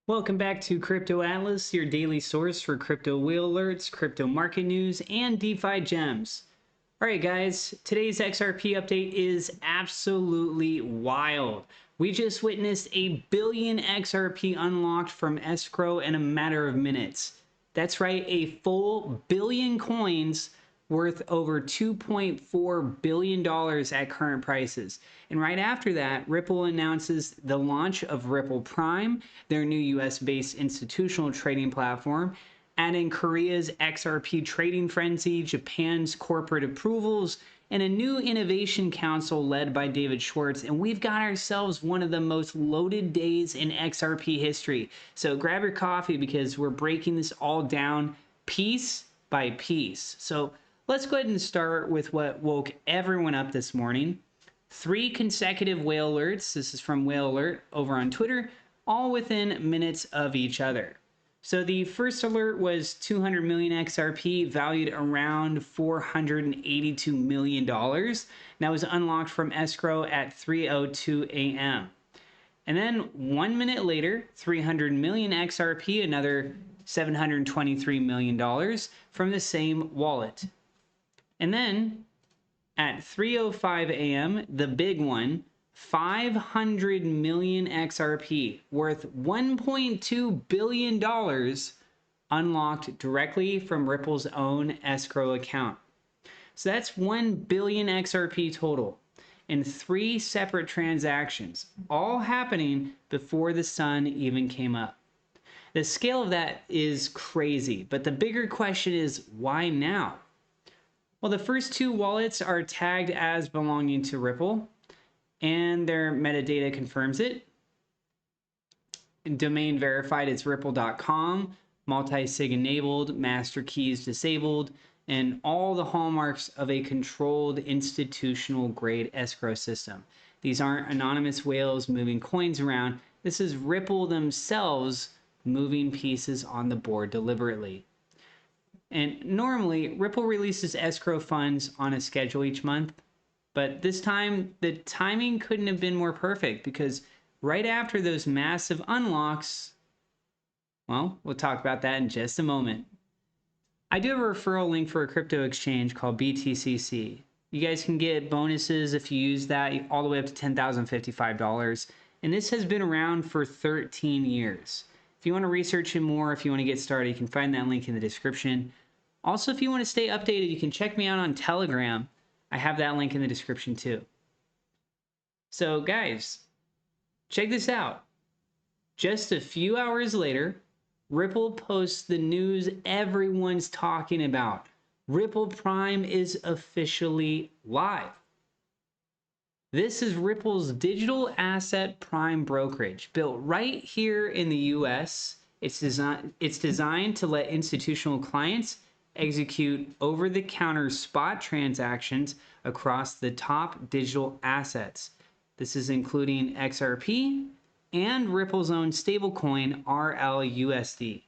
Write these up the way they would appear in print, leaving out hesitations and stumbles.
Welcome back to Crypto Atlas, your daily source for crypto wheel alerts, crypto market news, and DeFi gems. All right, guys, today's XRP update is absolutely wild. We just witnessed a billion XRP unlocked from escrow in a matter of minutes. That's right, a full billion coins worth over $2.4 billion at current prices. And right after that, Ripple announces the launch of Ripple Prime, their new US-based institutional trading platform, adding Korea's XRP trading frenzy, Japan's corporate approvals, and a new innovation council led by David Schwartz. And we've got ourselves one of the most loaded days in XRP history. So grab your coffee because we're breaking this all down piece by piece. So let's go ahead and start with what woke everyone up this morning. 3 consecutive whale alerts. This is from Whale Alert over on Twitter, all within minutes of each other. So the first alert was 200 million XRP valued around $482 million. That was unlocked from escrow at 3:02 a.m. And then 1 minute later, 300 million XRP, another $723 million from the same wallet. And then at 3:05 a.m., the big one, 500 million XRP worth $1.2 billion unlocked directly from Ripple's own escrow account. So that's 1 billion XRP total in 3 separate transactions, all happening before the sun even came up. The scale of that is crazy, but the bigger question is, why now? Well, the first 2 wallets are tagged as belonging to Ripple, and their metadata confirms it. Domain verified, it's ripple.com, multi-sig enabled, master keys disabled, and all the hallmarks of a controlled institutional grade escrow system. These aren't anonymous whales moving coins around. This is Ripple themselves moving pieces on the board deliberately. And normally, Ripple releases escrow funds on a schedule each month, but this time, the timing couldn't have been more perfect because right after those massive unlocks, well, we'll talk about that in just a moment. I do have a referral link for a crypto exchange called BTCC. You guys can get bonuses if you use that all the way up to $10,055. And this has been around for 13 years. If you want to research it more, if you want to get started, you can find that link in the description. Also, if you want to stay updated, you can check me out on Telegram. I have that link in the description too. So guys, check this out. Just a few hours later, Ripple posts the news everyone's talking about. Ripple Prime is officially live. This is Ripple's digital asset prime brokerage, built right here in the US. It's designed to let institutional clients execute over-the-counter spot transactions across the top digital assets. This is including XRP and Ripple's own stablecoin, RLUSD.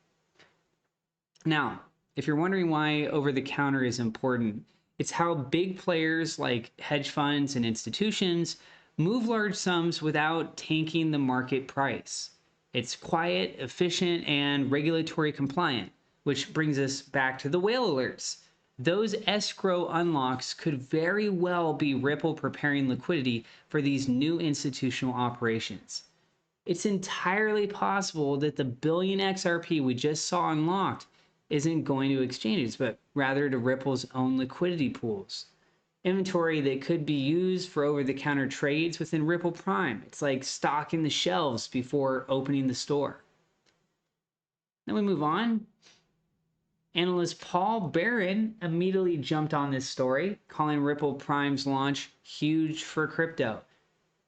Now, if you're wondering why over-the-counter is important, it's how big players like hedge funds and institutions move large sums without tanking the market price. It's quiet, efficient, and regulatory compliant, which brings us back to the whale alerts. Those escrow unlocks could very well be Ripple preparing liquidity for these new institutional operations. It's entirely possible that the billion XRP we just saw unlocked isn't going to exchanges, but rather to Ripple's own liquidity pools. Inventory that could be used for over-the-counter trades within Ripple Prime. It's like stocking the shelves before opening the store. Then we move on. Analyst Paul Barron immediately jumped on this story, calling Ripple Prime's launch huge for crypto.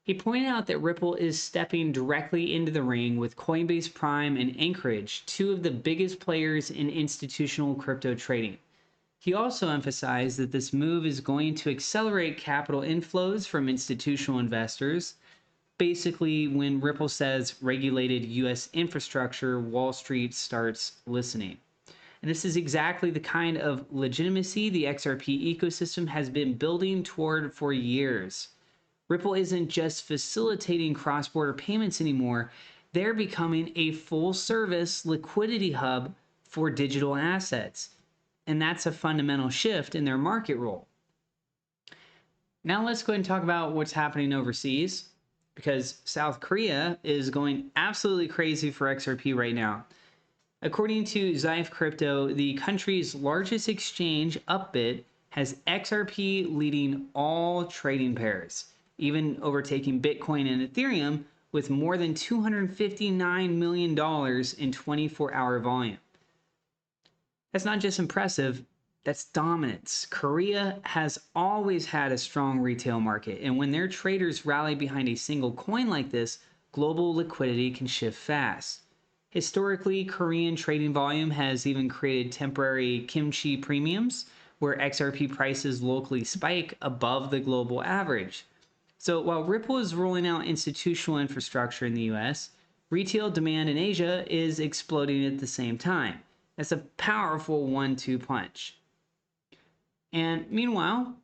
He pointed out that Ripple is stepping directly into the ring with Coinbase Prime and Anchorage, 2 of the biggest players in institutional crypto trading. He also emphasized that this move is going to accelerate capital inflows from institutional investors. Basically, when Ripple says regulated US infrastructure, Wall Street starts listening. And this is exactly the kind of legitimacy the XRP ecosystem has been building toward for years. Ripple isn't just facilitating cross-border payments anymore, they're becoming a full-service liquidity hub for digital assets. And that's a fundamental shift in their market role. Now let's go ahead and talk about what's happening overseas, because South Korea is going absolutely crazy for XRP right now. According to Xive Crypto, the country's largest exchange, Upbit, has XRP leading all trading pairs, even overtaking Bitcoin and Ethereum with more than $259 million in 24-hour volume. That's not just impressive, that's dominance. Korea has always had a strong retail market, and when their traders rally behind a single coin like this, global liquidity can shift fast. Historically, Korean trading volume has even created temporary kimchi premiums, where XRP prices locally spike above the global average. So while Ripple is rolling out institutional infrastructure in the US, retail demand in Asia is exploding at the same time. That's a powerful 1-2 punch. And meanwhile,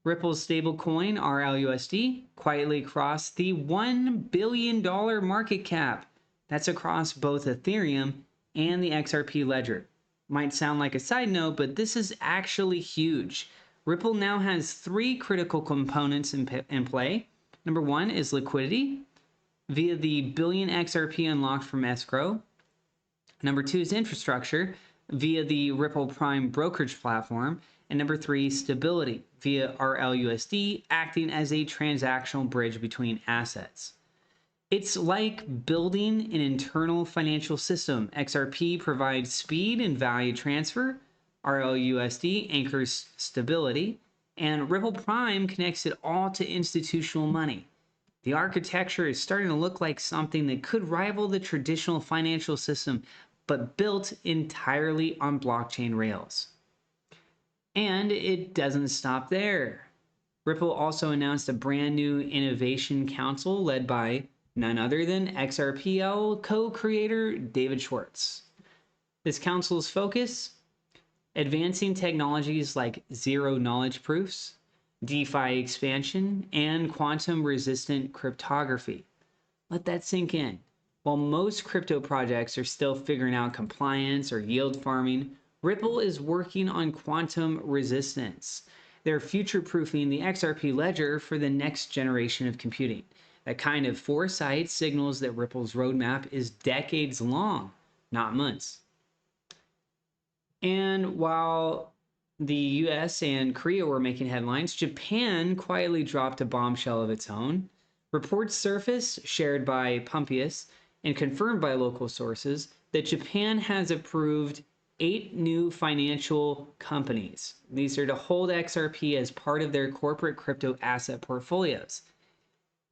Ripple's stablecoin, RLUSD, quietly crossed the $1 billion market cap. That's across both Ethereum and the XRP ledger. Might sound like a side note, but this is actually huge. Ripple now has 3 critical components in play. Number 1 is liquidity via the billion XRP unlocked from escrow. Number 2 is infrastructure via the Ripple Prime brokerage platform. And number 3, stability via RLUSD, acting as a transactional bridge between assets. It's like building an internal financial system. XRP provides speed and value transfer. RLUSD anchors stability. And Ripple Prime connects it all to institutional money. The architecture is starting to look like something that could rival the traditional financial system, but built entirely on blockchain rails. And it doesn't stop there. Ripple also announced a brand new innovation council led by none other than XRPL co-creator David Schwartz. This council's focus: advancing technologies like zero knowledge proofs, DeFi expansion, and quantum-resistant cryptography. Let that sink in. While most crypto projects are still figuring out compliance or yield farming, Ripple is working on quantum resistance. They're future-proofing the XRP ledger for the next generation of computing. That kind of foresight signals that Ripple's roadmap is decades long, not months. And while the US and Korea were making headlines, Japan quietly dropped a bombshell of its own. Reports surfaced, shared by Pumpius, and confirmed by local sources, that Japan has approved 8 new financial companies. These are to hold XRP as part of their corporate crypto asset portfolios.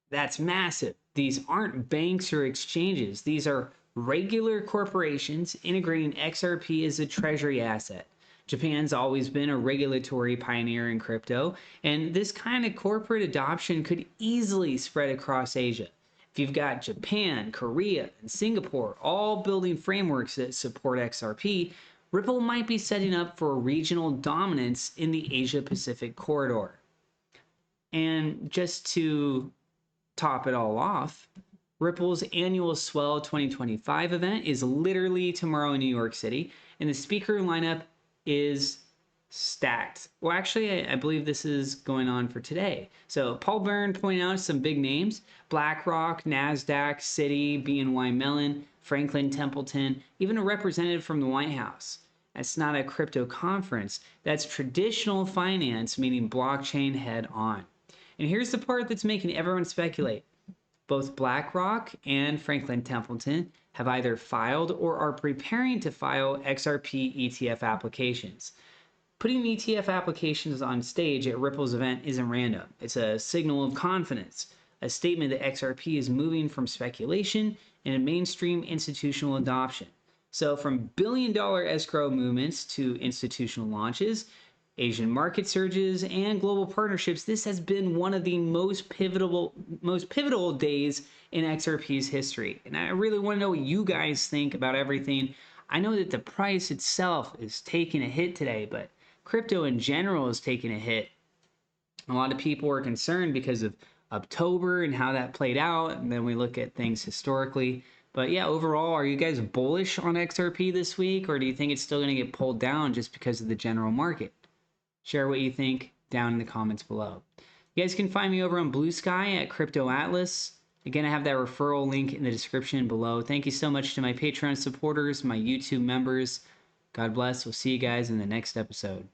That's massive. These aren't banks or exchanges. These are regular corporations integrating XRP as a treasury asset. Japan's always been a regulatory pioneer in crypto, and this kind of corporate adoption could easily spread across Asia. If you've got Japan, Korea, and Singapore all building frameworks that support XRP, Ripple might be setting up for regional dominance in the Asia-Pacific corridor. And just to top it all off, Ripple's annual Swell 2025 event is literally tomorrow in New York City, and the speaker lineup is stacked. Well, actually, I believe this is going on for today. So Paul Byrne pointed out some big names: BlackRock, Nasdaq, Citi, BNY Mellon, Franklin Templeton, even a representative from the White House. That's not a crypto conference. That's traditional finance, meaning blockchain head on. And here's the part that's making everyone speculate. Both BlackRock and Franklin Templeton have either filed or are preparing to file XRP ETF applications. Putting ETF applications on stage at Ripple's event isn't random. It's a signal of confidence, a statement that XRP is moving from speculation into mainstream institutional adoption. So from billion-dollar escrow movements to institutional launches, Asian market surges, and global partnerships, this has been one of the most pivotal days in XRP's history. And I really want to know what you guys think about everything. I know that the price itself is taking a hit today, but crypto in general is taking a hit. A lot of people are concerned because of October and how that played out, and then we look at things historically. But yeah, overall, are you guys bullish on XRP this week, or do you think it's still going to get pulled down just because of the general market? Share what you think down in the comments below. You guys can find me over on Blue Sky at Crypto Atlas. Again, I have that referral link in the description below. Thank you so much to my Patreon supporters, my YouTube members. God bless. We'll see you guys in the next episode.